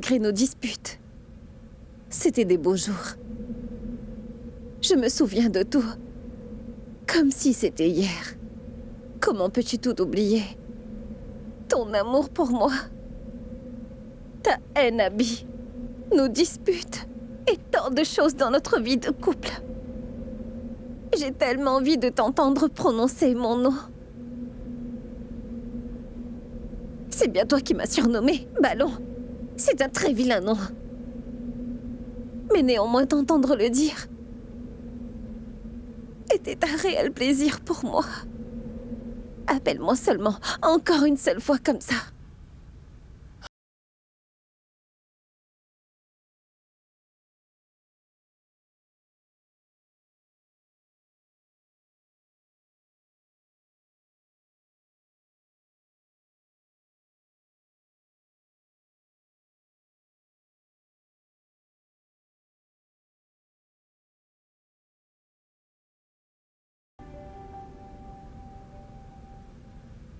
Malgré nos disputes, c'était des beaux jours. Je me souviens de tout, comme si c'était hier. Comment peux-tu tout oublier? Ton amour pour moi, ta haine, Abby, nos disputes et tant de choses dans notre vie de couple. J'ai tellement envie de t'entendre prononcer mon nom. C'est bien toi qui m'as surnommé Ballon. C'est un très vilain nom. Mais néanmoins, t'entendre le dire était un réel plaisir pour moi. Appelle-moi seulement, encore une seule fois comme ça.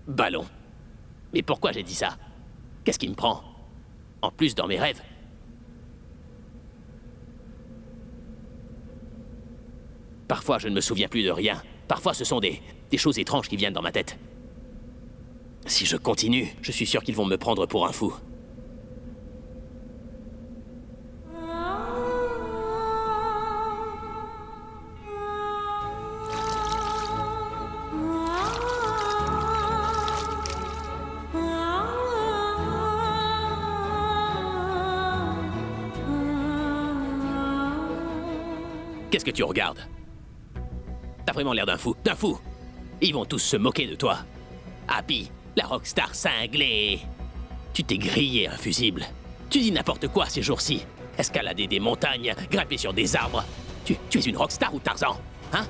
Ballon. Mais pourquoi j'ai dit ça? Qu'est-ce qui me prend? En plus, dans mes rêves. Parfois, je ne me souviens plus de rien. Parfois, ce sont des choses étranges qui viennent dans ma tête. Si je continue, je suis sûr qu'ils vont me prendre pour un fou. Qu'est-ce que tu regardes? T'as vraiment l'air d'un fou, d'un fou! Ils vont tous se moquer de toi. Abby, la rockstar cinglée. Tu t'es grillé un fusible. Tu dis n'importe quoi ces jours-ci. Escalader des montagnes, grimper sur des arbres. Tu es une rockstar ou Tarzan? Hein?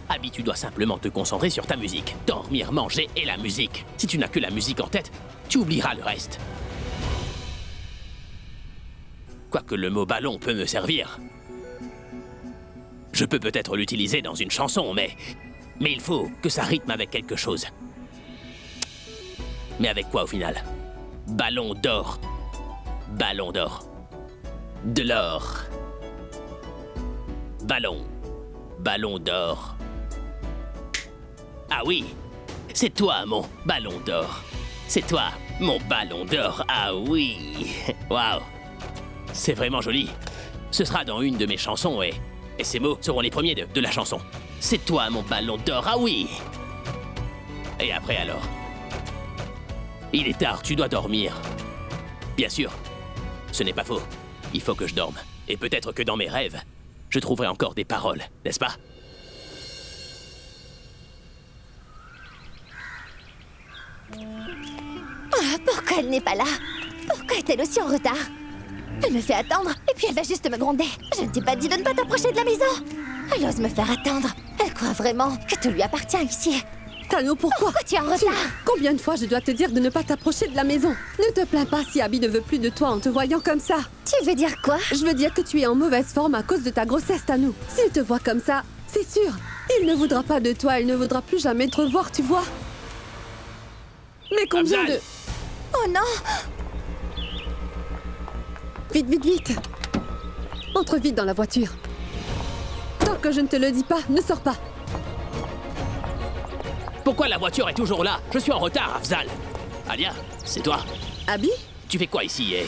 Abby, tu dois simplement te concentrer sur ta musique. Dormir, manger et la musique. Si tu n'as que la musique en tête, tu oublieras le reste. Quoique le mot ballon peut me servir. Je peux peut-être l'utiliser dans une chanson, mais il faut que ça rythme avec quelque chose. Mais avec quoi au final? Ballon d'or. Ballon d'or. De l'or. Ballon. Ballon d'or. Ah oui, c'est toi mon ballon d'or. C'est toi mon ballon d'or. Ah oui. Waouh. C'est vraiment joli. Ce sera dans une de mes chansons et ces mots seront les premiers de la chanson. C'est toi mon ballon d'or, ah oui! Et après alors? Il est tard, tu dois dormir. Bien sûr, ce n'est pas faux. Il faut que je dorme. Et peut-être que dans mes rêves, je trouverai encore des paroles, n'est-ce pas? Ah, pourquoi elle n'est pas là? Pourquoi est-elle aussi en retard? Elle me fait attendre, et puis elle va juste me gronder. Je ne t'ai pas dit de ne pas t'approcher de la maison. Elle ose me faire attendre. Elle croit vraiment que tout lui appartient ici. Tano, pourquoi Tu es en retard? Combien de fois je dois te dire de ne pas t'approcher de la maison? Ne te plains pas si Abby ne veut plus de toi en te voyant comme ça. Tu veux dire quoi? Je veux dire que tu es en mauvaise forme à cause de ta grossesse, Tano. S'il te voit comme ça, c'est sûr, il ne voudra pas de toi, il ne voudra plus jamais te revoir, tu vois. Mais combien Afzal! de... Oh non! Vite, vite, vite! Entre vite dans la voiture. Tant que je ne te le dis pas, ne sors pas. Pourquoi la voiture est toujours là? Je suis en retard, Afzal. Alia, c'est toi? Abby? Tu fais quoi ici et...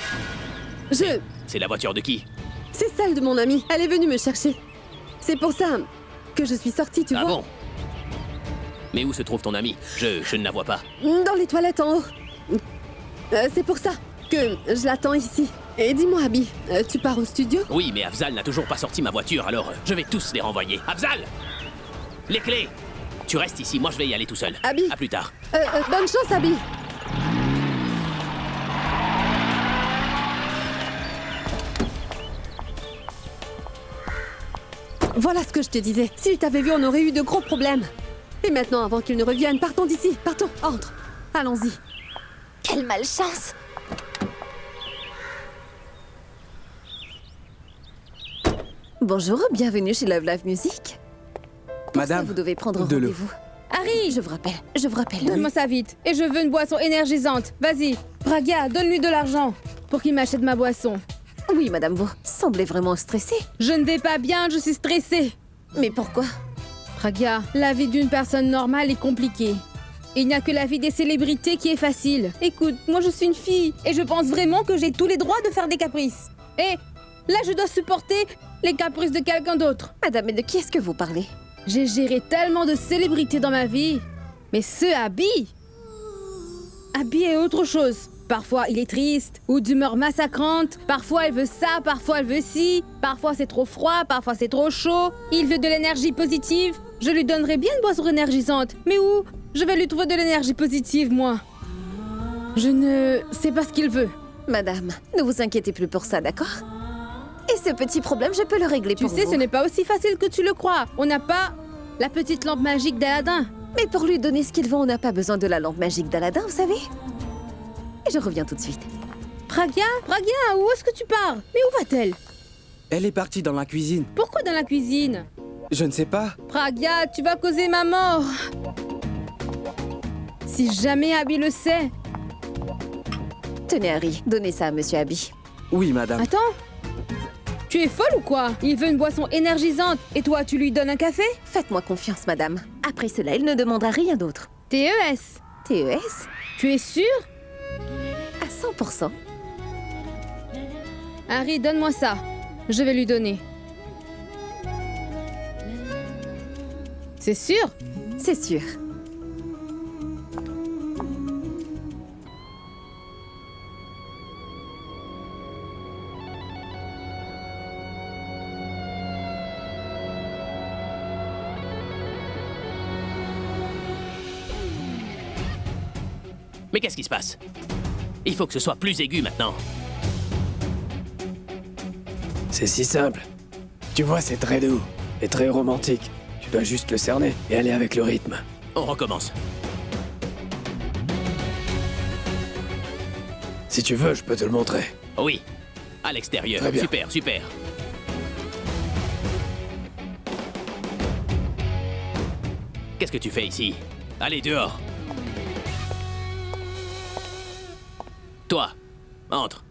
C'est la voiture de qui? C'est celle de mon amie. Elle est venue me chercher. C'est pour ça que je suis sortie, tu vois. Ah bon? Mais où se trouve ton ami? Je ne la vois pas. Dans les toilettes en haut. C'est pour ça que je l'attends ici. Et dis-moi, Abby, tu pars au studio? Oui, mais Afzal n'a toujours pas sorti ma voiture, alors je vais tous les renvoyer. Afzal! Les clés! Tu restes ici, moi je vais y aller tout seul. Abby! À plus tard. Bonne chance, Abby! Voilà ce que je te disais. S'il t'avait vu, on aurait eu de gros problèmes. Et maintenant, avant qu'il ne revienne, partons d'ici. Partons, entre. Allons-y. Quelle malchance! Bonjour, bienvenue chez Love Live Music. Pour ça, Madame, vous devez prendre de l'eau. rendez-vous. Harry, Je vous rappelle. donne-moi ça vite. Et je veux une boisson énergisante. Vas-y, Braga, donne-lui de l'argent. pour qu'il m'achète ma boisson. Oui, madame, vous semblez vraiment stressée. Je ne vais pas bien, je suis stressée. Mais pourquoi? Pragya, la vie d'une personne normale est compliquée. Il n'y a que la vie des célébrités qui est facile. Écoute, moi je suis une fille et je pense vraiment que j'ai tous les droits de faire des caprices. Et là, je dois supporter les caprices de quelqu'un d'autre. Madame, mais de qui est-ce que vous parlez? J'ai géré tellement de célébrités dans ma vie. Mais ce Abby est autre chose. Parfois, il est triste ou d'humeur massacrante. Parfois, elle veut ça, parfois, elle veut ci. Parfois, c'est trop froid, parfois, c'est trop chaud. Il veut de l'énergie positive. Je lui donnerais bien une boisson énergisante. Mais où je vais lui trouver de l'énergie positive, moi? Je ne sais pas ce qu'il veut. Madame, ne vous inquiétez plus pour ça, d'accord? Et ce petit problème, je peux le régler Tu pour sais, vous. ce n'est pas aussi facile que tu le crois. On n'a pas la petite lampe magique d'Aladin. Mais pour lui donner ce qu'il veut, on n'a pas besoin de la lampe magique d'Aladin, vous savez? Et je reviens tout de suite. Pragya, où est-ce que tu pars? Mais où va-t-elle? Elle est partie dans la cuisine. Pourquoi dans la cuisine? Je ne sais pas. Pragya, tu vas causer ma mort. Si jamais Abby le sait. Tenez, Harry, donnez ça à Monsieur Abby. Oui, madame. Attends. Tu es folle ou quoi? Il veut une boisson énergisante et toi, tu lui donnes un café? Faites-moi confiance, madame. Après cela, il ne demandera rien d'autre. TES. TES? Tu es sûre? À 100%. Harry, donne-moi ça. Je vais lui donner. C'est sûr? C'est sûr. Mais qu'est-ce qui se passe? Il faut que ce soit plus aigu maintenant. C'est si simple. Tu vois, c'est très doux et très romantique. Tu dois juste le cerner et aller avec le rythme. On recommence. Si tu veux, je peux te le montrer. Oui, à l'extérieur. Très bien. Super, super. Qu'est-ce que tu fais ici? Allez, dehors. Toi, entre.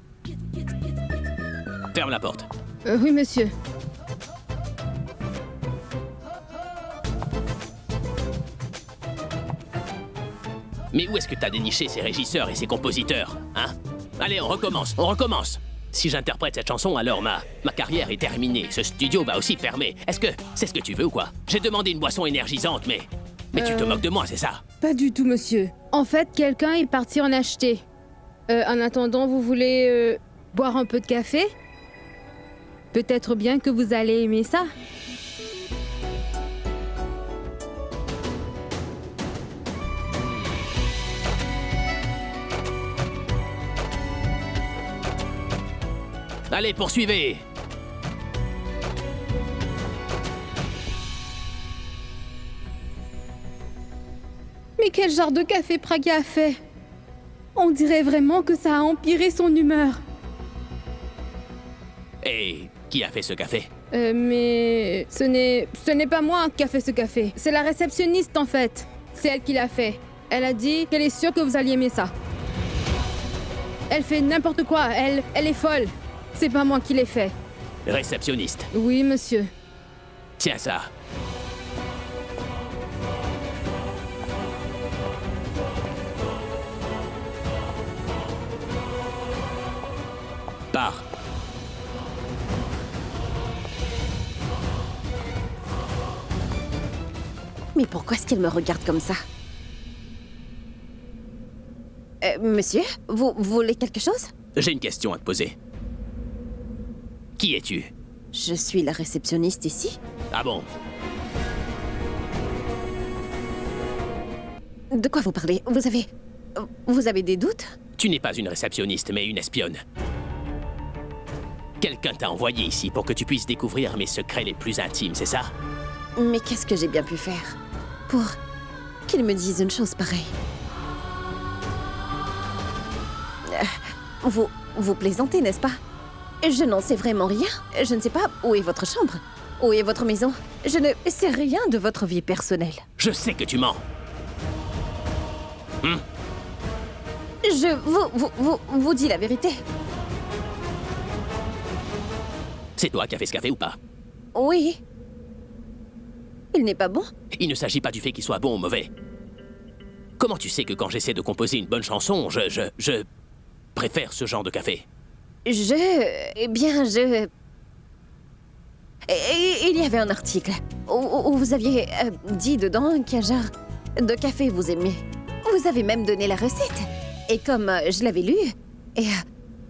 Ferme la porte. Oui, monsieur. Mais où est-ce que t'as déniché ces régisseurs et ces compositeurs, hein? Allez, on recommence. Si j'interprète cette chanson, alors ma carrière est terminée. Ce studio va aussi fermer. Est-ce que c'est ce que tu veux ou quoi? J'ai demandé une boisson énergisante, mais tu te moques de moi, c'est ça? Pas du tout, monsieur. En fait, quelqu'un est parti en acheter. En attendant, vous voulez boire un peu de café? Peut-être bien que vous allez aimer ça. Allez, poursuivez. Mais quel genre de café Pragya a fait? On dirait vraiment que ça a empiré son humeur. Et qui a fait ce café? Mais ce n'est pas moi qui a fait ce café. C'est la réceptionniste en fait. C'est elle qui l'a fait. Elle a dit qu'elle est sûre que vous alliez aimer ça. Elle fait n'importe quoi. Elle est folle. C'est pas moi qui l'ai fait. Réceptionniste. Oui, monsieur. Tiens ça. Pars. Mais pourquoi est-ce qu'il me regarde comme ça? Monsieur, vous voulez quelque chose? J'ai une question à te poser. Qui es-tu? Je suis la réceptionniste ici. Ah bon? De quoi vous parlez? Vous avez des doutes? Tu n'es pas une réceptionniste, mais une espionne. Quelqu'un t'a envoyé ici pour que tu puisses découvrir mes secrets les plus intimes, c'est ça? Mais qu'est-ce que j'ai bien pu faire pour qu'il me dise une chose pareille? Vous plaisantez, n'est-ce pas? Je n'en sais vraiment rien. Je ne sais pas où est votre chambre. Où est votre maison? Je ne sais rien de votre vie personnelle. Je sais que tu mens. Je vous dis la vérité. C'est toi qui as fait ce café ou pas? Oui. Il n'est pas bon? Il ne s'agit pas du fait qu'il soit bon ou mauvais. Comment tu sais que quand j'essaie de composer une bonne chanson, je préfère ce genre de café? Eh bien, et il y avait un article où vous aviez dit dedans quel genre de café vous aimez. Vous avez même donné la recette. Et comme je l'avais lu,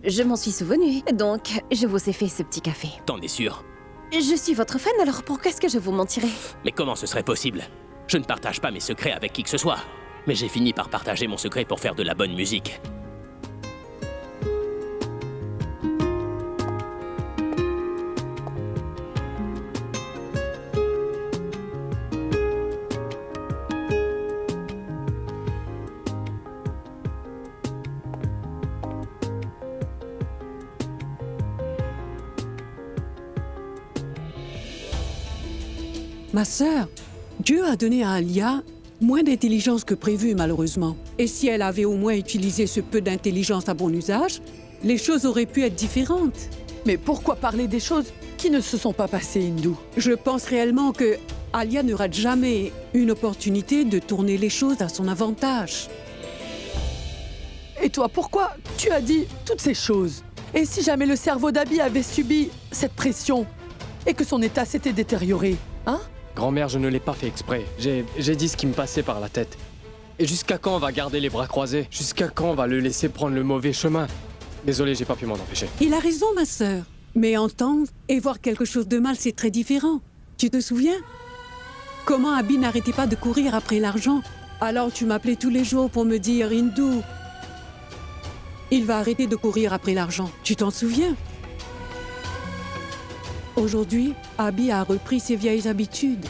je m'en suis souvenu. Donc, je vous ai fait ce petit café. T'en es sûr? Je suis votre fan, alors pourquoi est-ce que je vous mentirais? Mais comment ce serait possible? Je ne partage pas mes secrets avec qui que ce soit. Mais j'ai fini par partager mon secret pour faire de la bonne musique. Ma sœur, Dieu a donné à Alia moins d'intelligence que prévu, malheureusement. Et si elle avait au moins utilisé ce peu d'intelligence à bon usage, les choses auraient pu être différentes. Mais pourquoi parler des choses qui ne se sont pas passées, Hindou? Je pense réellement que Alia ne rate jamais une opportunité de tourner les choses à son avantage. Et toi, pourquoi tu as dit toutes ces choses? Et si jamais le cerveau d'Abby avait subi cette pression et que son état s'était détérioré, hein? Grand-mère, je ne l'ai pas fait exprès. J'ai dit ce qui me passait par la tête. Et jusqu'à quand on va garder les bras croisés? Jusqu'à quand on va le laisser prendre le mauvais chemin? Désolé, j'ai pas pu m'en empêcher. Il a raison, ma sœur. Mais entendre et voir quelque chose de mal, c'est très différent. Tu te souviens? Comment Abby n'arrêtait pas de courir après l'argent? Alors tu m'appelais tous les jours pour me dire, Hindou, il va arrêter de courir après l'argent. Tu t'en souviens? Aujourd'hui, Abby a repris ses vieilles habitudes.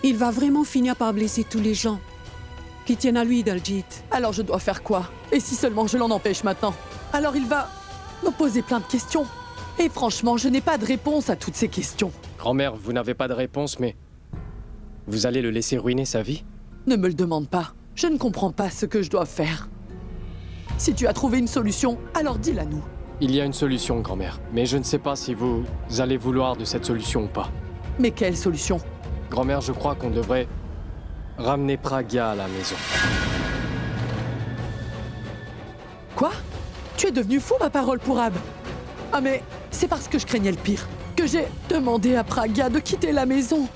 Il va vraiment finir par blesser tous les gens qui tiennent à lui, Daljit. Alors je dois faire quoi? Et si seulement je l'en empêche maintenant? Alors il va me poser plein de questions. Et franchement, je n'ai pas de réponse à toutes ces questions. Grand-mère, vous n'avez pas de réponse, mais... Vous allez le laisser ruiner sa vie? Ne me le demande pas. Je ne comprends pas ce que je dois faire. Si tu as trouvé une solution, alors dis-la nous. Il y a une solution, grand-mère. Mais je ne sais pas si vous allez vouloir de cette solution ou pas. Mais quelle solution? Grand-mère, je crois qu'on devrait ramener Pragya à la maison. Quoi? Tu es devenu fou, ma parole pour Ab. Ah mais c'est parce que je craignais le pire que j'ai demandé à Pragya de quitter la maison.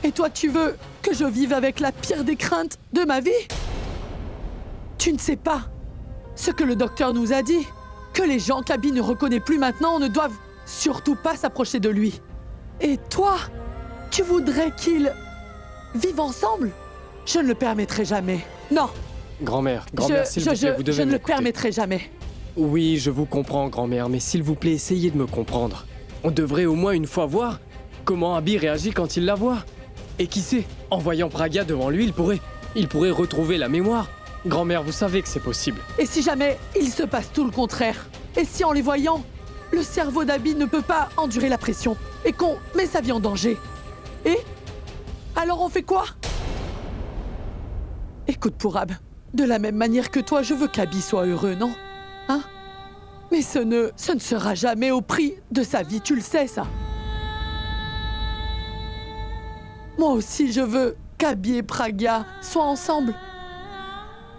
Et toi, tu veux que je vive avec la pire des craintes de ma vie? Tu ne sais pas ce que le docteur nous a dit. Que les gens qu'Abby ne reconnaît plus maintenant ne doivent surtout pas s'approcher de lui. Et toi, tu voudrais qu'ils vivent ensemble? Je ne le permettrai jamais. Non. Grand-mère, s'il vous plaît, vous devez je ne le m'écouter. permettrai jamais. Oui, je vous comprends, grand-mère, mais s'il vous plaît, essayez de me comprendre. On devrait au moins une fois voir comment Abby réagit quand il la voit. Et qui sait, en voyant Pragya devant lui, il pourrait retrouver la mémoire. Grand-mère, vous savez que c'est possible. Et si jamais il se passe tout le contraire? Et si en les voyant, le cerveau d'Abby ne peut pas endurer la pression et qu'on met sa vie en danger? Et alors on fait quoi? Écoute Pourab, de la même manière que toi, je veux qu'Abby soit heureux, non? Hein? Mais ce ne sera jamais au prix de sa vie, tu le sais ça. Moi aussi, je veux qu'Abby et Pragya soient ensemble.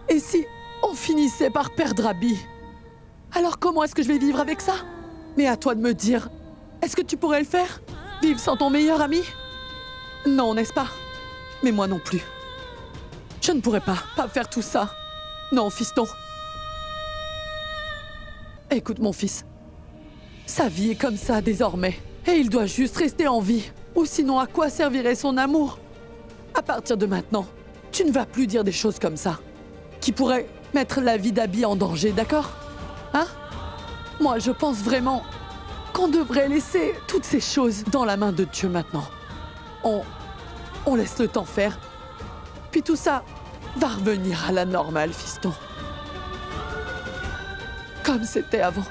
Et si on finissait par perdre Abby? Alors comment est-ce que je vais vivre avec ça? Mais à toi de me dire, est-ce que tu pourrais le faire? Vivre sans ton meilleur ami? Non, n'est-ce pas? Mais moi non plus. Je ne pourrais pas faire tout ça. Non, fiston. Écoute mon fils, sa vie est comme ça désormais. Et il doit juste rester en vie. Ou sinon à quoi servirait son amour? À partir de maintenant, tu ne vas plus dire des choses comme ça, qui pourraient mettre la vie d'Abby en danger, d'accord? Hein? Moi, je pense vraiment qu'on devrait laisser toutes ces choses dans la main de Dieu maintenant. On laisse le temps faire. Puis tout ça va revenir à la normale, fiston. Comme c'était avant.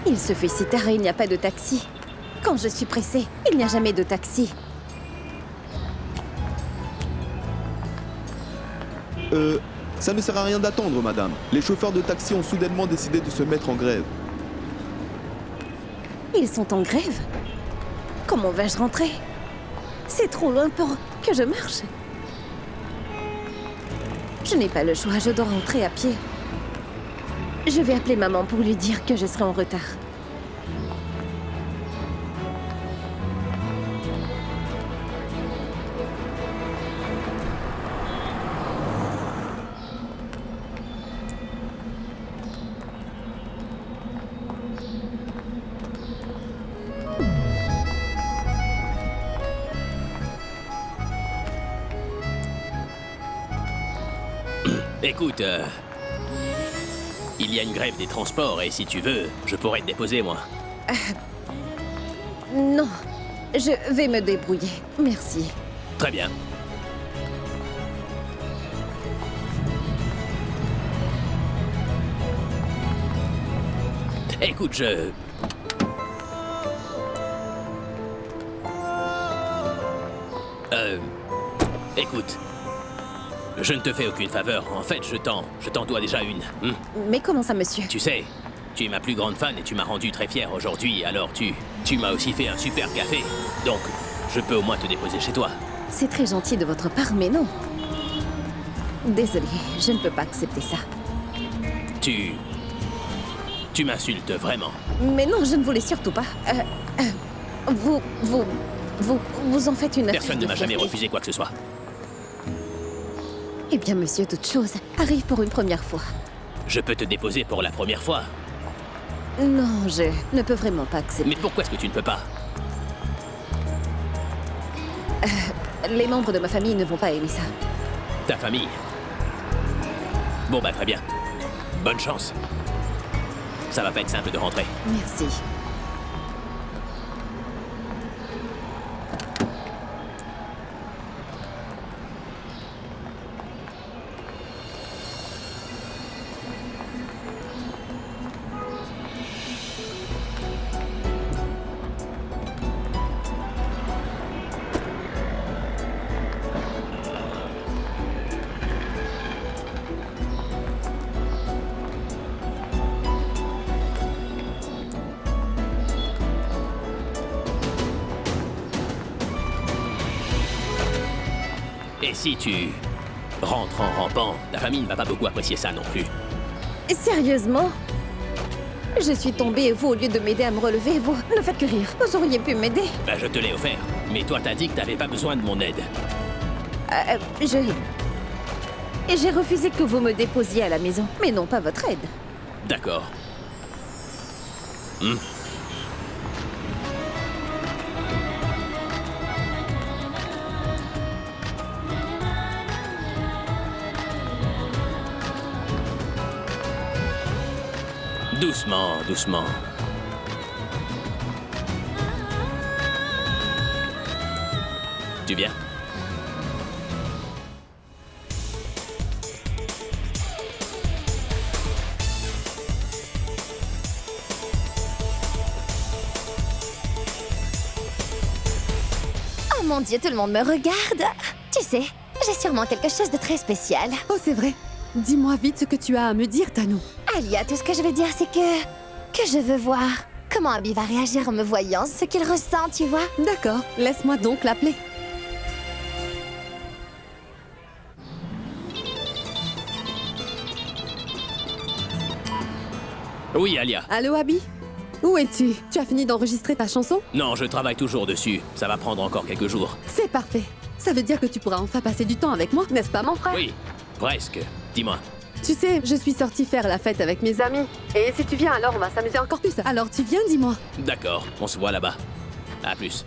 Il se fait si tard et il n'y a pas de taxi. Quand je suis pressée, il n'y a jamais de taxi. Ça ne sert à rien d'attendre, madame. Les chauffeurs de taxi ont soudainement décidé de se mettre en grève. Ils sont en grève? Comment vais-je rentrer? C'est trop loin pour que je marche. Je n'ai pas le choix, je dois rentrer à pied. Je vais appeler maman pour lui dire que je serai en retard. Écoute, il y a une grève des transports et si tu veux, je pourrais te déposer, moi. Non, je vais me débrouiller. Merci. Très bien. Écoute, écoute. Je ne te fais aucune faveur. En fait, je t'en dois déjà une. Mais comment ça, monsieur? Tu sais, tu es ma plus grande fan et tu m'as rendu très fier aujourd'hui. Alors tu m'as aussi fait un super café. Donc, je peux au moins te déposer chez toi. C'est très gentil de votre part, mais non. Désolée, je ne peux pas accepter ça. Tu m'insultes vraiment. Mais non, je ne voulais surtout pas. Vous en faites une affaire Personne de ne m'a jamais fierté. refusé quoi que ce soit. Eh bien, monsieur, toute chose arrive pour une première fois. Je peux te déposer pour la première fois. Non, je ne peux vraiment pas accepter. Mais pourquoi est-ce que tu ne peux pas? Les membres de ma famille ne vont pas aimer ça. Ta famille? Bon bah très bien. Bonne chance. Ça va pas être simple de rentrer. Merci. Et si tu rentres en rampant, ta famille ne va pas beaucoup apprécier ça non plus. Sérieusement? Je suis tombée et vous, au lieu de m'aider à me relever, vous ne faites que rire. Vous auriez pu m'aider. Bah je te l'ai offert. Mais toi t'as dit que t'avais pas besoin de mon aide. J'ai refusé que vous me déposiez à la maison, mais non pas votre aide. D'accord. Doucement, doucement. Tu viens? Oh mon Dieu, tout le monde me regarde. Tu sais, j'ai sûrement quelque chose de très spécial. Oh, c'est vrai. Dis-moi vite ce que tu as à me dire, Tano. Alia, tout ce que je veux dire, c'est que je veux voir comment Abby va réagir en me voyant, ce qu'il ressent, tu vois. D'accord, laisse-moi donc l'appeler. Oui, Alia. Allô, Abby? Où es-tu? Tu as fini d'enregistrer ta chanson? Non, je travaille toujours dessus. Ça va prendre encore quelques jours. C'est parfait. Ça veut dire que tu pourras enfin passer du temps avec moi, n'est-ce pas, mon frère? Oui, presque. Dis-moi. Tu sais, je suis sortie faire la fête avec mes amis. Et si tu viens, alors on va s'amuser encore plus. Alors tu viens, dis-moi. D'accord, on se voit là-bas. À plus.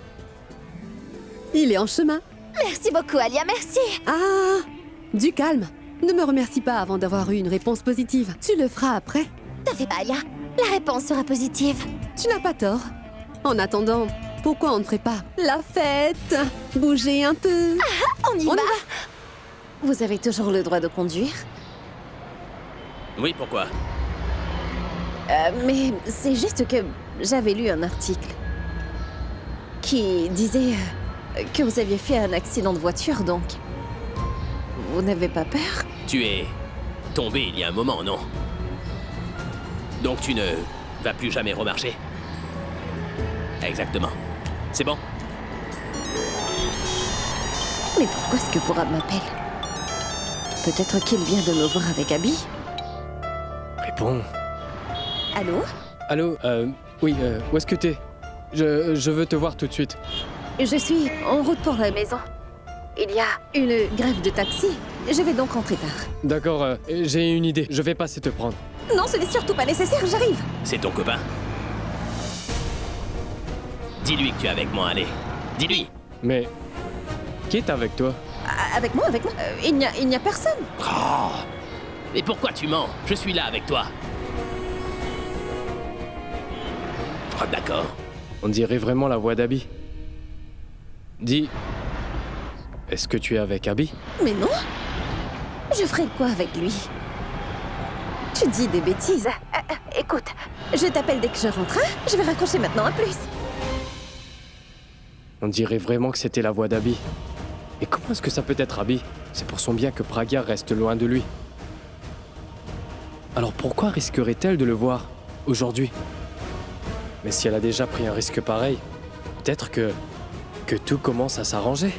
Il est en chemin. Merci beaucoup, Alia, merci. Ah, du calme. Ne me remercie pas avant d'avoir eu une réponse positive. Tu le feras après. T'en fais pas, Alia. La réponse sera positive. Tu n'as pas tort. En attendant, pourquoi on ne ferait pas la fête? Bouger un peu. On y va. Vous avez toujours le droit de conduire? Oui, pourquoi? Mais c'est juste que j'avais lu un article qui disait que vous aviez fait un accident de voiture, donc... Vous n'avez pas peur? Tu es tombé il y a un moment, non? Donc tu ne vas plus jamais remarcher? Exactement. C'est bon? Mais pourquoi est-ce que Pourab m'appelle? Peut-être qu'il vient de me voir avec Abby? Réponds. Allô? Allô, oui, où est-ce que t'es? Je veux te voir tout de suite. Je suis en route pour la maison. Il y a une grève de taxi. Je vais donc rentrer tard. D'accord, j'ai une idée. Je vais passer te prendre. Non, ce n'est surtout pas nécessaire, j'arrive. C'est ton copain? Dis-lui que tu es avec moi, allez. Dis-lui. Mais qui est avec toi? Avec moi? Il n'y a personne. Oh. Mais pourquoi tu mens? Je suis là avec toi. Oh, d'accord. On dirait vraiment la voix d'Abby. Dis, est-ce que tu es avec Abby? Mais non. Je ferai quoi avec lui? Tu dis des bêtises. Écoute, je t'appelle dès que je rentre. Hein? Je vais raccrocher maintenant, à plus. On dirait vraiment que c'était la voix d'Abby. Et comment est-ce que ça peut être Abby? C'est pour son bien que Pragya reste loin de lui. Alors pourquoi risquerait-elle de le voir aujourd'hui? Mais si elle a déjà pris un risque pareil, peut-être que tout commence à s'arranger.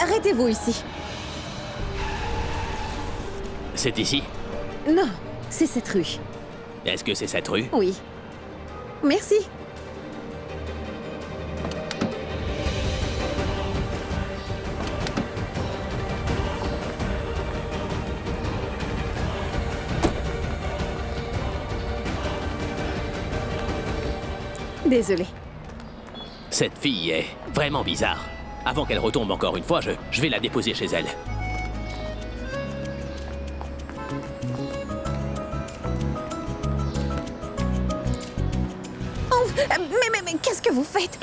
Arrêtez-vous ici. C'est ici? Non, c'est cette rue. Est-ce que c'est cette rue? Oui. Merci. Désolée. Cette fille est vraiment bizarre. Avant qu'elle retombe encore une fois, je vais la déposer chez elle. Oh, mais qu'est-ce que vous faites?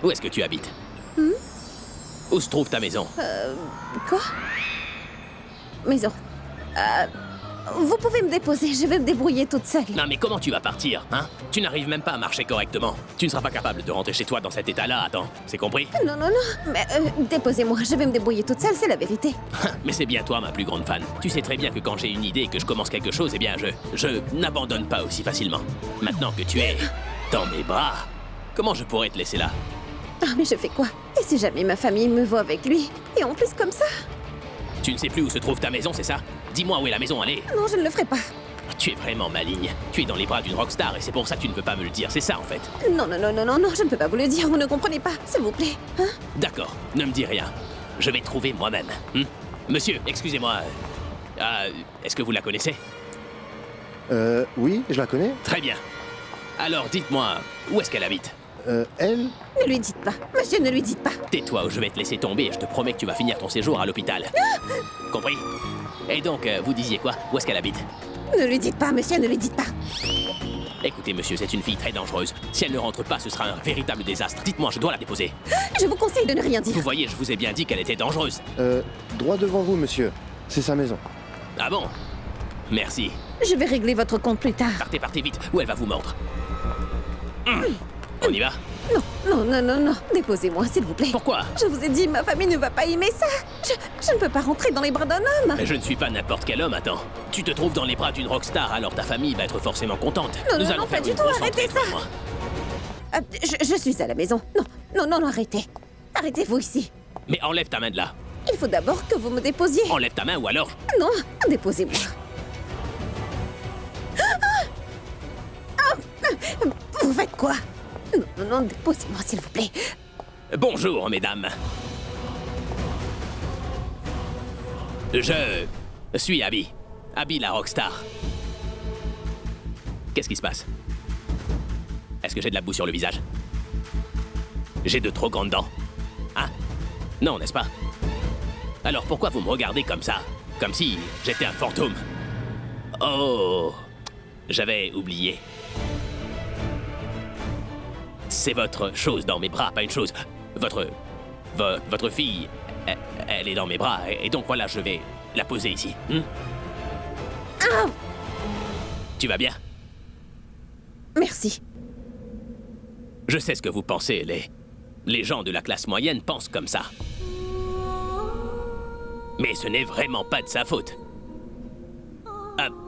Où est-ce que tu habites? Où se trouve ta maison? Quoi? Maison. Vous pouvez me déposer, je vais me débrouiller toute seule. Non mais comment tu vas partir, hein? Tu n'arrives même pas à marcher correctement. Tu ne seras pas capable de rentrer chez toi dans cet état-là, attends. C'est compris? Non, mais déposez-moi, je vais me débrouiller toute seule, c'est la vérité. Mais c'est bien toi, ma plus grande fan. Tu sais très bien que quand j'ai une idée et que je commence quelque chose, eh bien je n'abandonne pas aussi facilement. Maintenant que tu es dans mes bras, comment je pourrais te laisser là? Ah, mais je fais quoi? Et si jamais ma famille me voit avec lui? Et en plus comme ça? Tu ne sais plus où se trouve ta maison, c'est ça? Dis-moi où est la maison, allez. Non, je ne le ferai pas. Tu es vraiment maligne. Tu es dans les bras d'une rockstar et c'est pour ça que tu ne peux pas me le dire, c'est ça en fait. Non, je ne peux pas vous le dire, vous ne comprenez pas, s'il vous plaît. Hein? D'accord, ne me dis rien. Je vais trouver moi-même. Monsieur, excusez-moi. Est-ce que vous la connaissez? Oui, je la connais. Très bien. Alors dites-moi, où est-ce qu'elle habite? Elle? Ne lui dites pas, monsieur, ne lui dites pas. Tais-toi ou je vais te laisser tomber et je te promets que tu vas finir ton séjour à l'hôpital. Compris? Et donc, vous disiez quoi? Où est-ce qu'elle habite? Ne lui dites pas, monsieur, ne lui dites pas. Écoutez, monsieur, c'est une fille très dangereuse. Si elle ne rentre pas, ce sera un véritable désastre. Dites-moi, je dois la déposer. Je vous conseille de ne rien dire. Vous voyez, je vous ai bien dit qu'elle était dangereuse. Droit devant vous, monsieur. C'est sa maison. Ah bon? Merci. Je vais régler votre compte plus tard. Partez vite, ou elle va vous mordre. On y va? Non. Déposez-moi, s'il vous plaît. Pourquoi? Je vous ai dit, ma famille ne va pas aimer ça. Je ne peux pas rentrer dans les bras d'un homme. Mais je ne suis pas n'importe quel homme, attends. Tu te trouves dans les bras d'une rockstar, alors ta famille va être forcément contente. Non, pas du tout, arrêtez ça. Je suis à la maison. Non, arrêtez. Arrêtez-vous ici. Mais enlève ta main de là. Il faut d'abord que vous me déposiez. Enlève ta main ou alors... Non, déposez-moi. Vous faites quoi? Non, déposez-moi, s'il vous plaît. Bonjour, mesdames. Je suis Abby. Abby, la rockstar. Qu'est-ce qui se passe? Est-ce que j'ai de la boue sur le visage? J'ai de trop grandes dents? Hein? Non, n'est-ce pas? Alors pourquoi vous me regardez comme ça? Comme si j'étais un fantôme? Oh, j'avais oublié. C'est votre chose dans mes bras, pas une chose. Votre fille, elle est dans mes bras, et donc voilà, je vais la poser ici. Tu vas bien? Merci. Je sais ce que vous pensez, les gens de la classe moyenne pensent comme ça. Mais ce n'est vraiment pas de sa faute.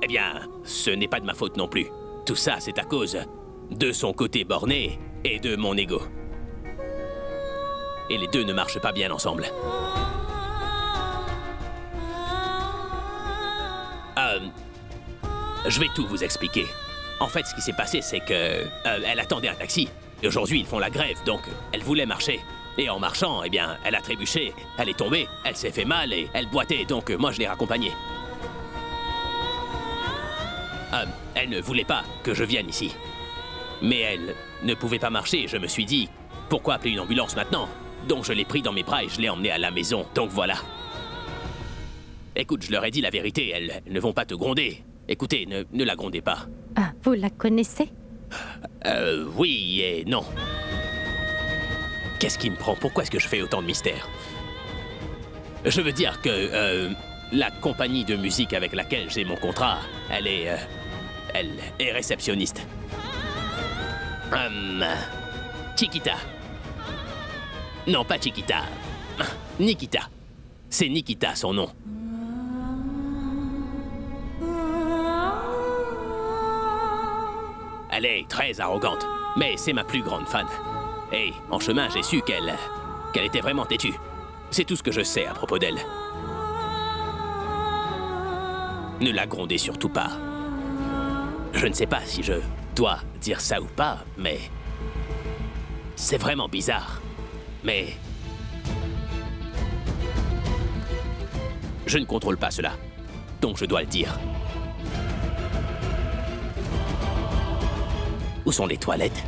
Eh bien, ce n'est pas de ma faute non plus. Tout ça, c'est à cause de son côté borné et de mon ego. Et les deux ne marchent pas bien ensemble. Je vais tout vous expliquer. En fait, ce qui s'est passé, c'est que elle attendait un taxi. Et aujourd'hui, ils font la grève, donc elle voulait marcher. Et en marchant, eh bien, elle a trébuché, elle est tombée, elle s'est fait mal et elle boitait, donc moi je l'ai raccompagnée. Elle ne voulait pas que je vienne ici. Mais elle ne pouvait pas marcher, je me suis dit, pourquoi appeler une ambulance maintenant? Donc je l'ai pris dans mes bras et je l'ai emmenée à la maison, donc voilà. Écoute, je leur ai dit la vérité, elles ne vont pas te gronder. Écoutez, ne la grondez pas. Ah, vous la connaissez? Oui et non. Qu'est-ce qui me prend? Pourquoi est-ce que je fais autant de mystères? Je veux dire que la compagnie de musique avec laquelle j'ai mon contrat, elle est réceptionniste. Chiquita. Non, pas Chiquita. Nikita. C'est Nikita, son nom. Elle est très arrogante, mais c'est ma plus grande fan. Et en chemin, j'ai su qu'elle était vraiment têtue. C'est tout ce que je sais à propos d'elle. Ne la grondez surtout pas. Je ne sais pas si je dois dire ça ou pas, mais... c'est vraiment bizarre. Mais... je ne contrôle pas cela, donc je dois le dire. Où sont les toilettes?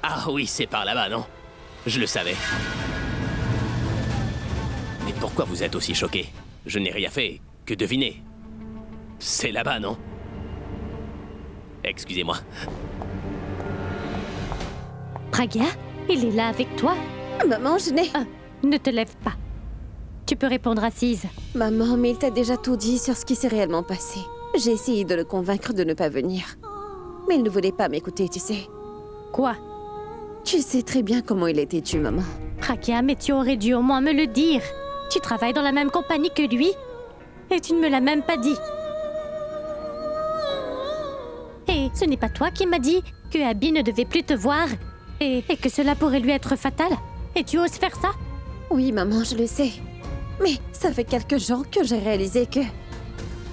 Ah oui, c'est par là-bas, non? Je le savais. Mais pourquoi vous êtes aussi choqué? Je n'ai rien fait que deviner. C'est là-bas, non? Excusez-moi. Pragya, il est là avec toi? Maman, je n'ai... Ne te lève pas. Tu peux répondre assise. Maman, mais il t'a déjà tout dit sur ce qui s'est réellement passé. J'ai essayé de le convaincre de ne pas venir. Mais il ne voulait pas m'écouter, tu sais. Quoi? Tu sais très bien comment il est têtu, maman. Pragya, mais tu aurais dû au moins me le dire. Tu travailles dans la même compagnie que lui. Et tu ne me l'as même pas dit. Et ce n'est pas toi qui m'as dit que Abby ne devait plus te voir et que cela pourrait lui être fatal. Et tu oses faire ça? Oui, maman, je le sais. Mais ça fait quelques jours que j'ai réalisé que...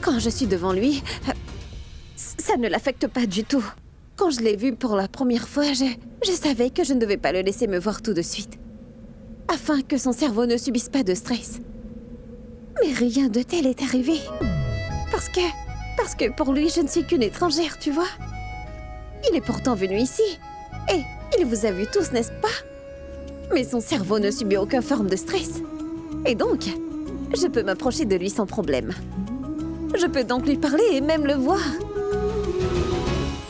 quand je suis devant lui, ça ne l'affecte pas du tout. Quand je l'ai vu pour la première fois, je savais que je ne devais pas le laisser me voir tout de suite. Afin que son cerveau ne subisse pas de stress. Mais rien de tel est arrivé. Parce que pour lui, je ne suis qu'une étrangère, tu vois. Il est pourtant venu ici. Et il vous a vus tous, n'est-ce pas? Mais son cerveau ne subit aucune forme de stress. Et donc, je peux m'approcher de lui sans problème. Je peux donc lui parler et même le voir.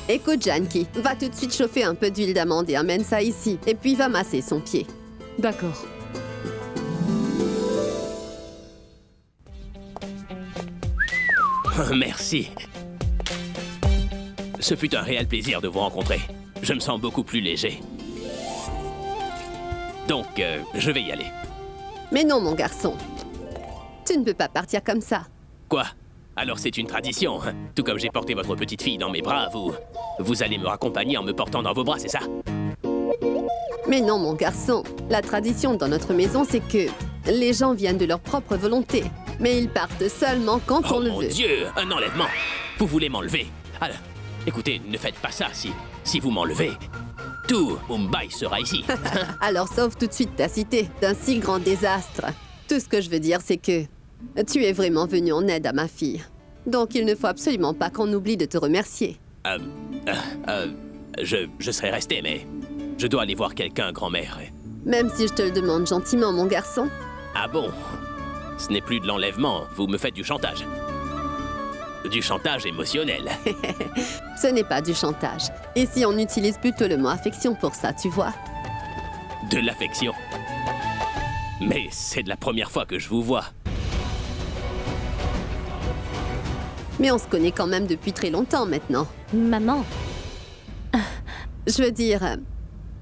Écoute, Janki, va tout de suite chauffer un peu d'huile d'amande et amène ça ici. Et puis va masser son pied. D'accord. Merci. Ce fut un réel plaisir de vous rencontrer. Je me sens beaucoup plus léger. Donc, je vais y aller. Mais non, mon garçon. Tu ne peux pas partir comme ça. Quoi? Alors c'est une tradition, hein? Tout comme j'ai porté votre petite fille dans mes bras, vous allez me raccompagner en me portant dans vos bras, c'est ça? Mais non, mon garçon. La tradition dans notre maison, c'est que les gens viennent de leur propre volonté. Mais ils partent seulement quand on le veut. Oh mon Dieu, un enlèvement! Vous voulez m'enlever? Alors, écoutez, ne faites pas ça, si vous m'enlevez, tout Mumbai sera ici. Alors sauve tout de suite ta cité d'un si grand désastre. Tout ce que je veux dire, c'est que tu es vraiment venu en aide à ma fille. Donc il ne faut absolument pas qu'on oublie de te remercier. Je serais resté, mais je dois aller voir quelqu'un, grand-mère. Même si je te le demande gentiment, mon garçon. Ah bon? Ce n'est plus de l'enlèvement, vous me faites du chantage. Du chantage émotionnel. Ce n'est pas du chantage. Ici, on utilise plutôt le mot affection pour ça, tu vois. De l'affection. Mais c'est de la première fois que je vous vois. Mais on se connaît quand même depuis très longtemps maintenant. Maman, Je veux dire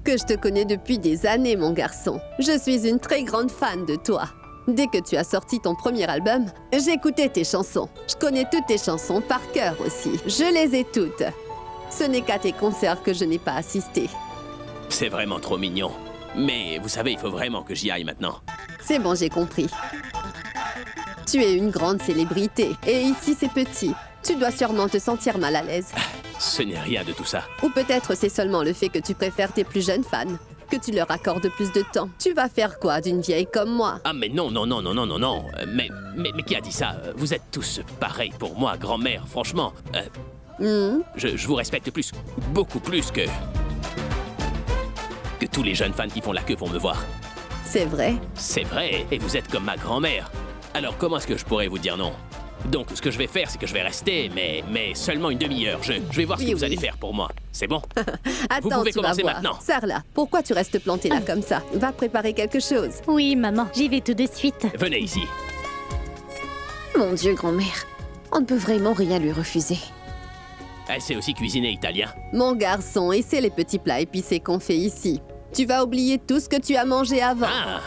que je te connais depuis des années, mon garçon. Je suis une très grande fan de toi. Dès que tu as sorti ton premier album, j'écoutais tes chansons. Je connais toutes tes chansons par cœur aussi. Je les ai toutes. Ce n'est qu'à tes concerts que je n'ai pas assisté. C'est vraiment trop mignon. Mais vous savez, il faut vraiment que j'y aille maintenant. C'est bon, j'ai compris. Tu es une grande célébrité. Et ici, c'est petit. Tu dois sûrement te sentir mal à l'aise. Ce n'est rien de tout ça. Ou peut-être c'est seulement le fait que tu préfères tes plus jeunes fans, que tu leur accordes plus de temps. Tu vas faire quoi d'une vieille comme moi? Ah mais non, non, non, non, non, non, non. Mais qui a dit ça? Vous êtes tous pareils pour moi, grand-mère, franchement. Je vous respecte plus, beaucoup plus que tous les jeunes fans qui font la queue pour me voir. C'est vrai? C'est vrai, et vous êtes comme ma grand-mère. Alors comment est-ce que je pourrais vous dire non? Donc ce que je vais faire, c'est que je vais rester, mais seulement une demi-heure. Je vais voir ce que vous allez faire pour moi. C'est bon? Attends, vous pouvez tu vas commencer voir. maintenant. Sarla, pourquoi tu restes plantée là comme ça? Va préparer quelque chose. oui, maman, j'y vais tout de suite. Venez ici. Mon Dieu, grand-mère. On ne peut vraiment rien lui refuser. Elle sait aussi cuisiner italien. Mon garçon, et c'est les petits plats épicés qu'on fait ici. Tu vas oublier tout ce que tu as mangé avant. Ah!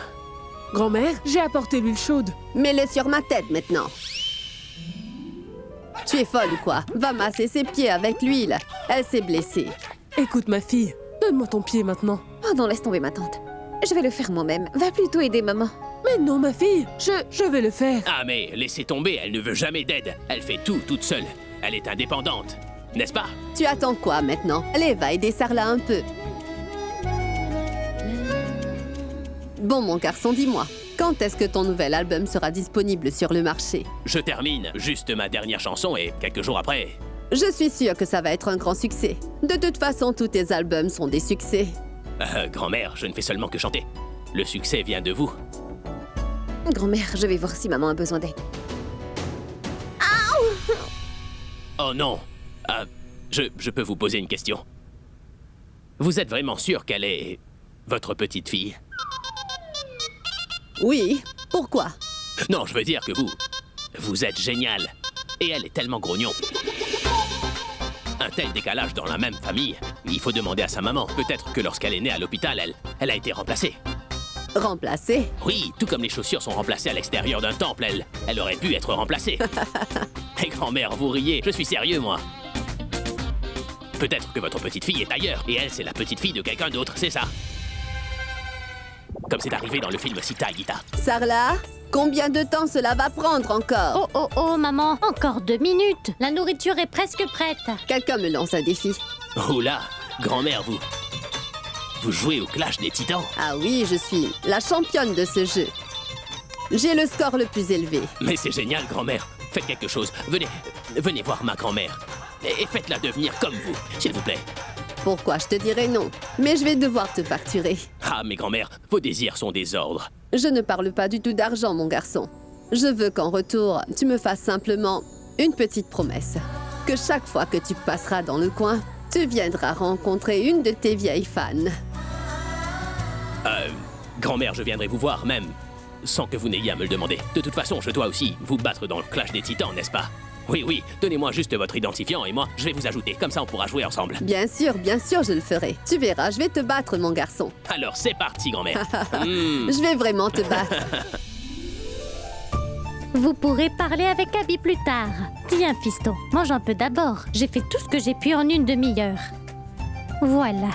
Grand-mère, j'ai apporté l'huile chaude. Mets-le sur ma tête maintenant. Tu es folle ou quoi? Va masser ses pieds avec l'huile. Elle s'est blessée. Écoute, ma fille, donne-moi ton pied maintenant. Oh non, laisse tomber ma tante. Je vais le faire moi-même. Va plutôt aider maman. Mais non, ma fille, je vais le faire. Ah mais laissez tomber, elle ne veut jamais d'aide. Elle fait tout toute seule. Elle est indépendante, n'est-ce pas? Tu attends quoi maintenant? Allez, va aider Sarla un peu. Bon, mon garçon, dis-moi, quand est-ce que ton nouvel album sera disponible sur le marché? Je termine juste ma dernière chanson et quelques jours après... Je suis sûre que ça va être un grand succès. De toute façon, tous tes albums sont des succès. Grand-mère, je ne fais seulement que chanter. Le succès vient de vous. Grand-mère, je vais voir si maman a besoin d'aide. Oh non! Je peux vous poser une question. Vous êtes vraiment sûr qu'elle est... votre petite fille? Oui, pourquoi? Non, je veux dire que vous êtes génial. Et elle est tellement grognon. Un tel décalage dans la même famille, il faut demander à sa maman. Peut-être que lorsqu'elle est née à l'hôpital, elle a été remplacée. Remplacée? Oui, tout comme les chaussures sont remplacées à l'extérieur d'un temple, elle aurait pu être remplacée. Et grand-mère, vous riez, je suis sérieux, moi. Peut-être que votre petite fille est ailleurs, et elle, c'est la petite fille de quelqu'un d'autre, c'est ça? Comme c'est arrivé dans le film Sita Gita. Sarla, combien de temps cela va prendre encore? Oh, maman, encore 2 minutes. La nourriture est presque prête. Quelqu'un me lance un défi. Oula, grand-mère, vous jouez au Clash des Titans? Ah oui, je suis la championne de ce jeu. J'ai le score le plus élevé. Mais c'est génial, grand-mère. Faites quelque chose. Venez voir ma grand-mère. Et faites-la devenir comme vous, s'il vous plaît. Pourquoi je te dirais non? Mais je vais devoir te facturer. Ah, mais grand-mère, vos désirs sont des ordres. Je ne parle pas du tout d'argent, mon garçon. Je veux qu'en retour, tu me fasses simplement une petite promesse. Que chaque fois que tu passeras dans le coin, tu viendras rencontrer une de tes vieilles fans. Grand-mère, je viendrai vous voir, même sans que vous n'ayez à me le demander. De toute façon, je dois aussi vous battre dans le Clash des Titans, n'est-ce pas? Oui, donnez-moi juste votre identifiant et moi, je vais vous ajouter. Comme ça, on pourra jouer ensemble. Bien sûr, je le ferai. Tu verras, je vais te battre, mon garçon. Alors, c'est parti, grand-mère. Je vais vraiment te battre. Vous pourrez parler avec Abby plus tard. Tiens, fiston, mange un peu d'abord. J'ai fait tout ce que j'ai pu en une demi-heure. Voilà.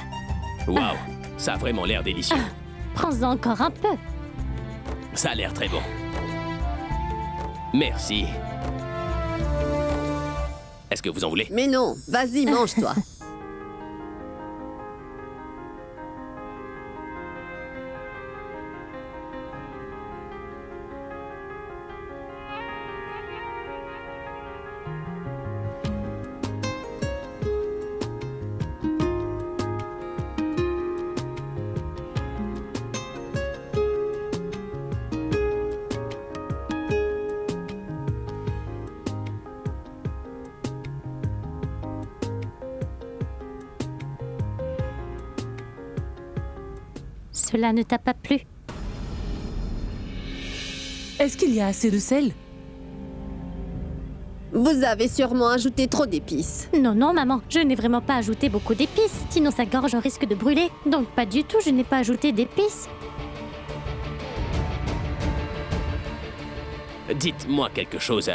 Waouh, ça a vraiment l'air délicieux. Prends-en encore un peu. Ça a l'air très bon. Merci. Est-ce que vous en voulez? Mais non, vas-y, mange-toi. Cela ne t'a pas plu? Est-ce qu'il y a assez de sel? Vous avez sûrement ajouté trop d'épices. Non, non, maman, je n'ai vraiment pas ajouté beaucoup d'épices. Sinon sa gorge risque de brûler. Donc pas du tout, je n'ai pas ajouté d'épices. Dites-moi quelque chose.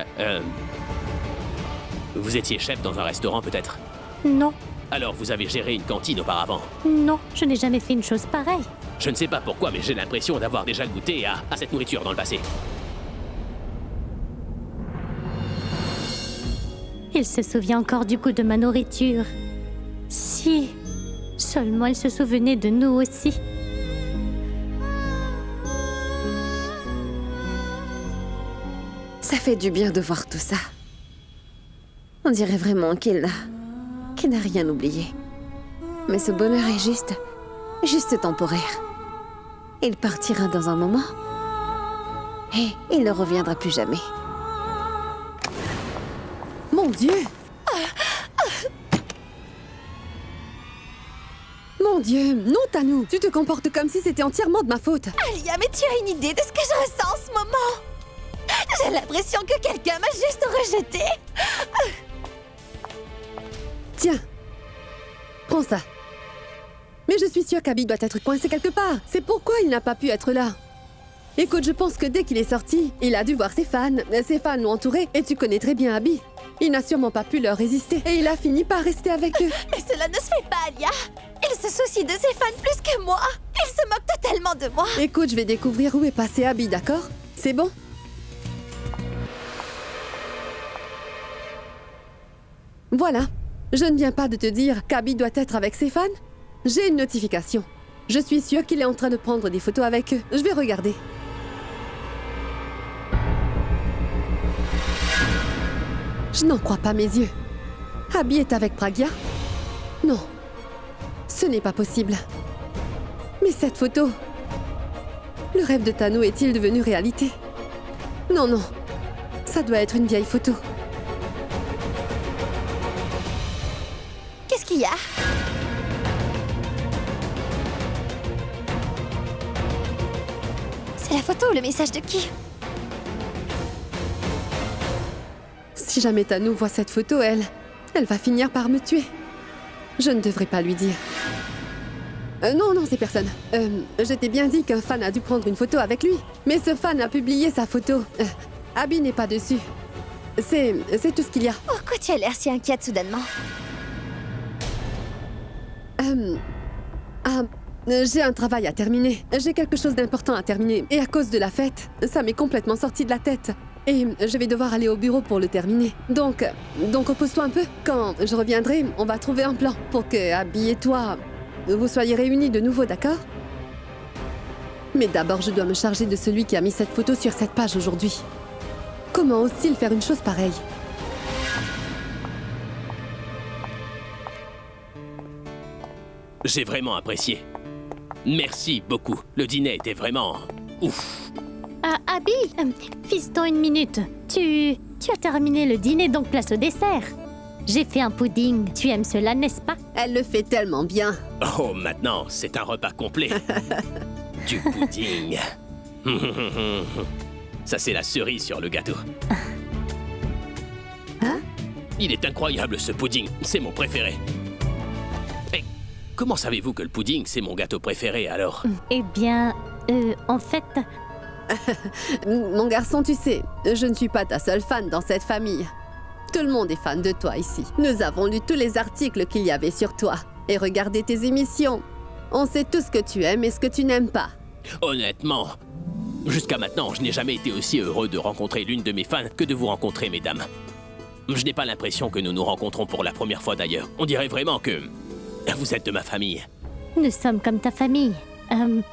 Vous étiez chef dans un restaurant peut-être? Non, Alors vous avez géré une cantine auparavant? non, je n'ai jamais fait une chose pareille. Je ne sais pas pourquoi, mais j'ai l'impression d'avoir déjà goûté à cette nourriture dans le passé. Il se souvient encore du goût de ma nourriture. Si seulement il se souvenait de nous aussi. Ça fait du bien de voir tout ça. On dirait vraiment qu'il n'a rien oublié. Mais ce bonheur est juste temporaire. Il partira dans un moment et il ne reviendra plus jamais. Mon Dieu! Mon Dieu, non Tanou, tu te comportes comme si c'était entièrement de ma faute. Alia, mais tu as une idée de ce que je ressens en ce moment? J'ai l'impression que quelqu'un m'a juste rejetée. Tiens, prends ça. Mais je suis sûre qu'Abby doit être coincé quelque part. C'est pourquoi il n'a pas pu être là. Écoute, je pense que dès qu'il est sorti, il a dû voir ses fans. Ses fans l'ont entouré et tu connais très bien Abby. Il n'a sûrement pas pu leur résister et il a fini par rester avec eux. Mais cela ne se fait pas, Alia. Il se soucie de ses fans plus que moi. Il se moque totalement de moi. Écoute, je vais découvrir où est passé Abby, d'accord? C'est bon? Voilà. Je ne viens pas de te dire qu'Abby doit être avec ses fans. J'ai une notification. Je suis sûre qu'il est en train de prendre des photos avec eux. Je vais regarder. Je n'en crois pas mes yeux. Abby est avec Pragya? Non. Ce n'est pas possible. Mais cette photo... Le rêve de Tanou est-il devenu réalité? Non, non. Ça doit être une vieille photo. Qu'est-ce qu'il y a? C'est la photo ou le message de qui? Si jamais Tanou voit cette photo, elle va finir par me tuer. Je ne devrais pas lui dire. Non, c'est personne. Je t'ai bien dit qu'un fan a dû prendre une photo avec lui. Mais ce fan a publié sa photo. Abby n'est pas dessus. C'est tout ce qu'il y a. Pourquoi tu as l'air si inquiète soudainement? J'ai un travail à terminer. J'ai quelque chose d'important à terminer. Et à cause de la fête, ça m'est complètement sorti de la tête. Et je vais devoir aller au bureau pour le terminer. Donc repose-toi un peu. Quand je reviendrai, on va trouver un plan pour que Abby et toi, vous soyez réunis de nouveau, d'accord? Mais d'abord, je dois me charger de celui qui a mis cette photo sur cette page aujourd'hui. Comment ose-t-il faire une chose pareille? J'ai vraiment apprécié. Merci beaucoup. Le dîner était vraiment... ouf. Abby, fiston, une minute. Tu as terminé le dîner, donc place au dessert. J'ai fait un pudding. Tu aimes cela, n'est-ce pas? Elle le fait tellement bien. Oh, maintenant, c'est un repas complet. Du pudding. Ça, c'est la cerise sur le gâteau. Hein? Il est incroyable, ce pudding. C'est mon préféré. Et comment savez-vous que le pudding, c'est mon gâteau préféré, alors? Eh bien, en fait... Mon garçon, tu sais, je ne suis pas ta seule fan dans cette famille. Tout le monde est fan de toi ici. Nous avons lu tous les articles qu'il y avait sur toi et regardé tes émissions. On sait tout ce que tu aimes et ce que tu n'aimes pas. Honnêtement, jusqu'à maintenant, je n'ai jamais été aussi heureux de rencontrer l'une de mes fans que de vous rencontrer, mesdames. Je n'ai pas l'impression que nous nous rencontrons pour la première fois d'ailleurs. On dirait vraiment que vous êtes de ma famille. Nous sommes comme ta famille.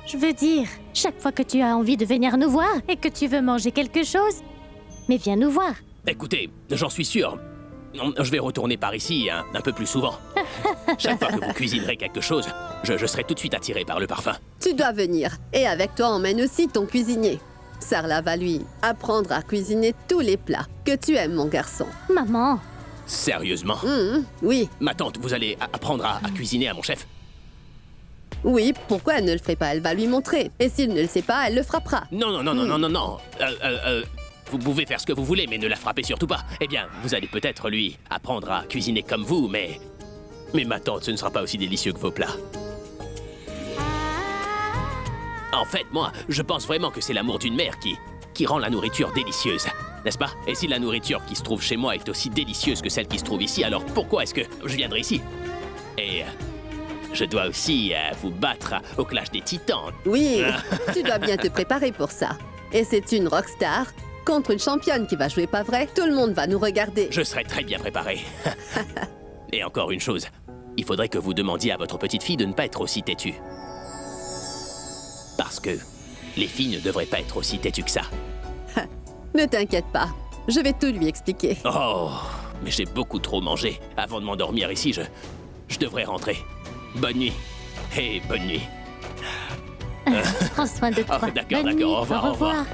Je veux dire, chaque fois que tu as envie de venir nous voir et que tu veux manger quelque chose, mais viens nous voir. Écoutez, j'en suis sûr. Je vais retourner par ici un peu plus souvent. Chaque fois que vous cuisinerez quelque chose, je serai tout de suite attiré par le parfum. Tu dois venir. Et avec toi, emmène aussi ton cuisinier. Sarla va lui apprendre à cuisiner tous les plats que tu aimes, mon garçon. Maman. Sérieusement? Oui. Ma tante, vous allez apprendre à cuisiner à mon chef? Oui, pourquoi elle ne le ferait pas? Elle va lui montrer. Et s'il ne le sait pas, elle le frappera. Non. Vous pouvez faire ce que vous voulez, mais ne la frappez surtout pas. Eh bien, vous allez peut-être lui apprendre à cuisiner comme vous, mais ma tante, ce ne sera pas aussi délicieux que vos plats. En fait, moi, je pense vraiment que c'est l'amour d'une mère qui rend la nourriture délicieuse. N'est-ce pas? Et si la nourriture qui se trouve chez moi est aussi délicieuse que celle qui se trouve ici, alors pourquoi est-ce que je viendrai ici? Et je dois aussi vous battre au clash des titans. Oui, tu dois bien te préparer pour ça. Et c'est une rockstar contre une championne qui va jouer, pas vrai? Tout le monde va nous regarder. Je serai très bien préparé. Et encore une chose, il faudrait que vous demandiez à votre petite fille de ne pas être aussi têtue. Parce que les filles ne devraient pas être aussi têtues que ça. Ne t'inquiète pas, je vais tout lui expliquer. Oh, mais j'ai beaucoup trop mangé. Avant de m'endormir ici, je devrais rentrer. Bonne nuit. Et bonne nuit. Prends soin de toi. Oh, d'accord, Bonne nuit, au revoir, au au revoir. revoir.